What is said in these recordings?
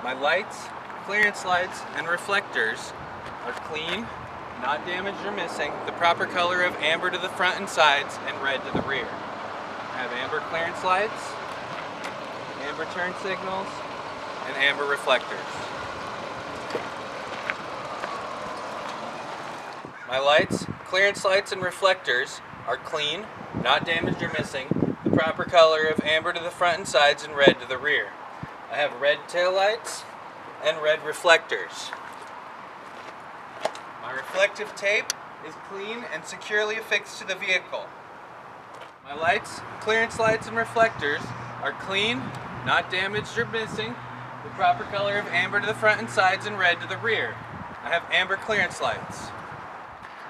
My lights, clearance lights, and reflectors are clean, not damaged or missing, the proper color of amber to the front and sides and red to the rear. I have amber clearance lights, amber turn signals, and amber reflectors. My lights, clearance lights, and reflectors are clean, not damaged or missing, the proper color of amber to the front and sides and red to the rear. I have red tail lights and red reflectors. My reflective tape is clean and securely affixed to the vehicle. My lights, clearance lights, and reflectors are clean, not damaged or missing, the proper color of amber to the front and sides and red to the rear. I have amber clearance lights.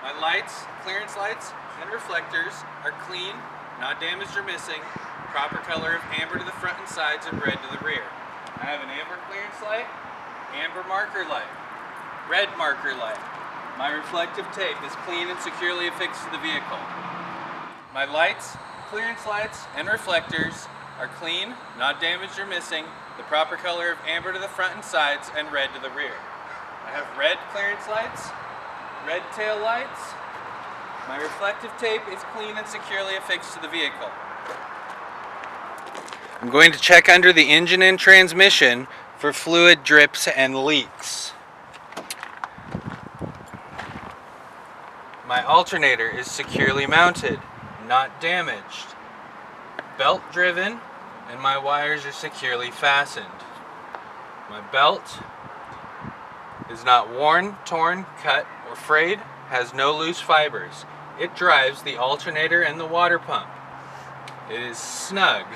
My lights, clearance lights, and reflectors are clean, not damaged or missing, proper color of amber to the front and sides and red to the rear. I have an amber clearance light, amber marker light, red marker light. My reflective tape is clean and securely affixed to the vehicle. My lights, clearance lights, and reflectors are clean, not damaged or missing, the proper color of amber to the front and sides and red to the rear. I have red clearance lights, red tail lights. My reflective tape is clean and securely affixed to the vehicle. I'm going to check under the engine and transmission for fluid drips and leaks. My alternator is securely mounted, not damaged, belt driven, and my wires are securely fastened. My belt is not worn, torn, cut, or frayed, has no loose fibers. It drives the alternator and the water pump. It is snug,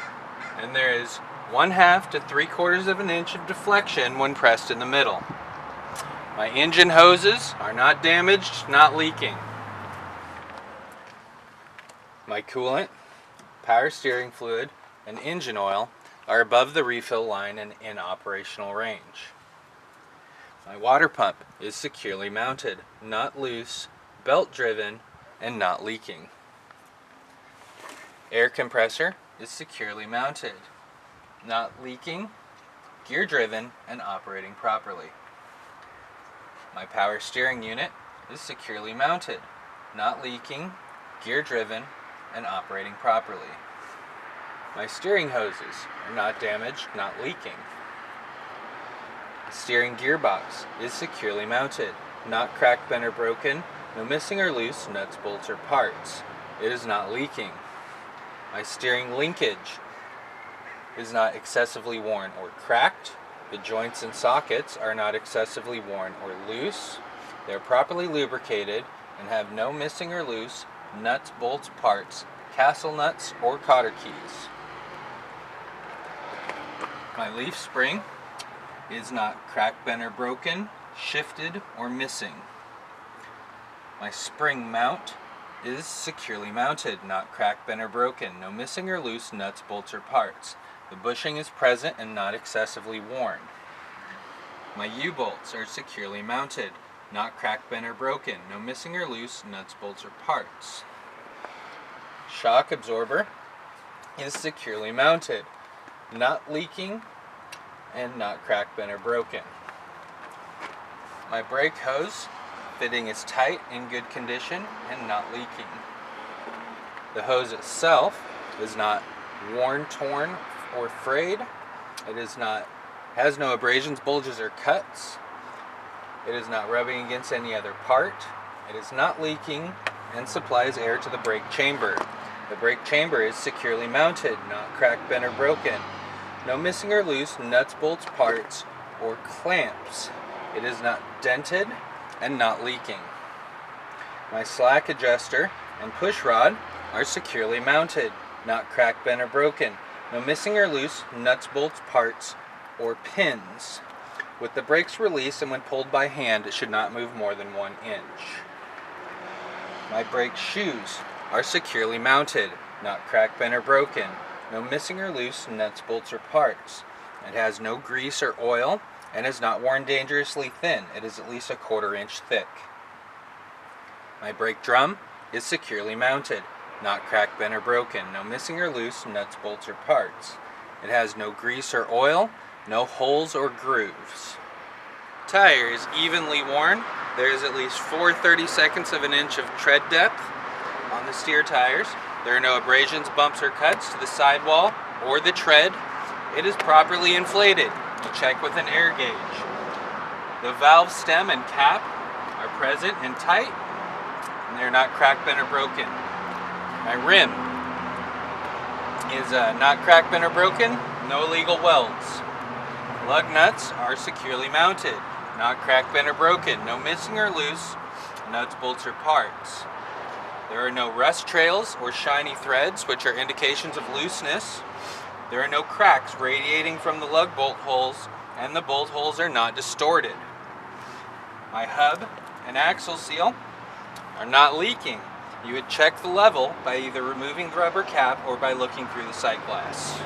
and there is 1/2 to 3/4 of an inch of deflection when pressed in the middle. My engine hoses are not damaged, not leaking. My coolant, power steering fluid, and engine oil are above the refill line and in operational range. My water pump is securely mounted, not loose, belt driven, and not leaking. Air compressor is securely mounted, not leaking, gear driven, and operating properly. My power steering unit is securely mounted, not leaking, gear driven, and operating properly. My steering hoses are not damaged, not leaking. The steering gearbox is securely mounted, not cracked, bent, or broken, no missing or loose nuts, bolts, or parts. It is not leaking. My steering linkage is not excessively worn or cracked. The joints and sockets are not excessively worn or loose. They are properly lubricated and have no missing or loose nuts, bolts, parts, castle nuts, or cotter keys. My leaf spring is not cracked, bent, or broken, shifted, or missing. My spring mount is securely mounted, not cracked, bent, or broken, no missing or loose nuts, bolts, or parts. The bushing is present and not excessively worn. My U-bolts are securely mounted, not cracked, bent, or broken, no missing or loose nuts, bolts, or parts. Shock absorber is securely mounted, not leaking, and not cracked, bent, or broken. My brake hose fitting is tight, in good condition, and not leaking. The hose itself is not worn, torn, or frayed. It has no abrasions, bulges, or cuts. It is not rubbing against any other part. It is not leaking and supplies air to the brake chamber. The brake chamber is securely mounted, not cracked, bent, or broken. No missing or loose nuts, bolts, parts, or clamps. It is not dented and not leaking. My slack adjuster and push rod are securely mounted, not cracked, bent, or broken. No missing or loose nuts, bolts, parts, or pins. With the brakes released and when pulled by hand, it should not move more than 1 inch. My brake shoes are securely mounted, not cracked, bent, or broken. No missing or loose nuts, bolts, or parts. It has no grease or oil and is not worn dangerously thin. It is at least 1/4 inch thick. My brake drum is securely mounted, not cracked, bent, or broken. No missing or loose nuts, bolts, or parts. It has no grease or oil No holes or grooves. Tire is evenly worn. There is at least 4/32 of an inch of tread depth on the steer tires. There are no abrasions, bumps, or cuts to the sidewall or the tread. It is properly inflated. You check with an air gauge. The valve stem and cap are present and tight, and they're not cracked, bent, or broken. My rim is not cracked, bent, or broken. No illegal welds. Lug nuts are securely mounted. Not cracked, bent, or broken. No missing or loose nuts, bolts, or parts. There are no rust trails or shiny threads, which are indications of looseness. There are no cracks radiating from the lug bolt holes, and the bolt holes are not distorted. My hub and axle seal are not leaking. You would check the level by either removing the rubber cap or by looking through the sight glass.